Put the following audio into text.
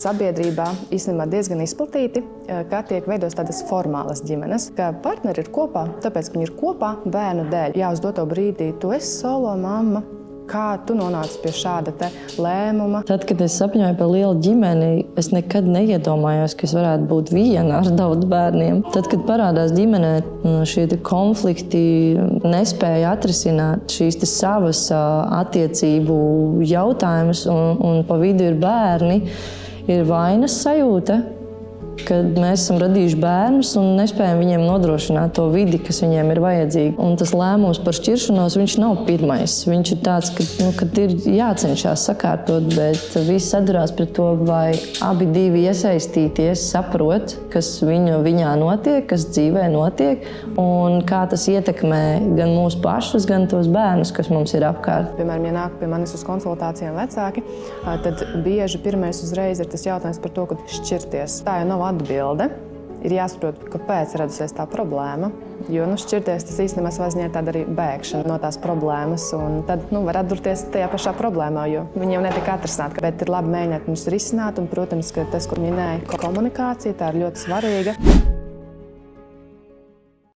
Sabiedrībā īstenībā diezgan izplatīti, ka tiek veidotas tādas formālas ģimenes, ka partneri ir kopā, tāpēc, ka viņi ir kopā bērnu dēļ. Jā, uz doto brīdī tu esi solo mamma. Kā tu nonāci pie šāda te lēmuma? Tad, kad es sapņoju par lielu ģimeni, es nekad neiedomājos, ka es varētu būt viena ar daudz bērniem. Tad, kad parādās ģimenē šie konflikti, nespēja atrisināt šīs savas attiecību jautājumus un pa vidu ir bērni, ir vainas sajūta, kad mēs esam radījuši bērnus un nespējam viņiem nodrošināt to vidi, kas viņiem ir vajadzīga. Un tas lēmums par šķiršanos, viņš nav pirmais. Viņš ir tāds, kad ir jācenšas sakārtot, bet visi sadurās pret to, vai abi divi iesaistīties saprot, kas viņā notiek, kas dzīvē notiek, un kā tas ietekmē gan mūsu pašus, gan tos bērnus, kas mums ir apkārt. Piemēram, ja nāk pie manis uz konsultācijām vecāki, tad bieži pirmais uzreiz ir tas jautājums par to, kad šķirties. Tā jau nav atbilde. Ir jāsaprot, kāpēc radusies tā problēma. Jo šķirties tas īstenībā savā ziņā ir tāda arī bēgšana no tās problēmas. Un tad var atdurties tajā pašā problēmā, jo viņi jau netika atrisināti. Bet ir labi mēģināt viņus risināt. Un, protams, ka tas, ko minēja, komunikācija, tā ir ļoti svarīga.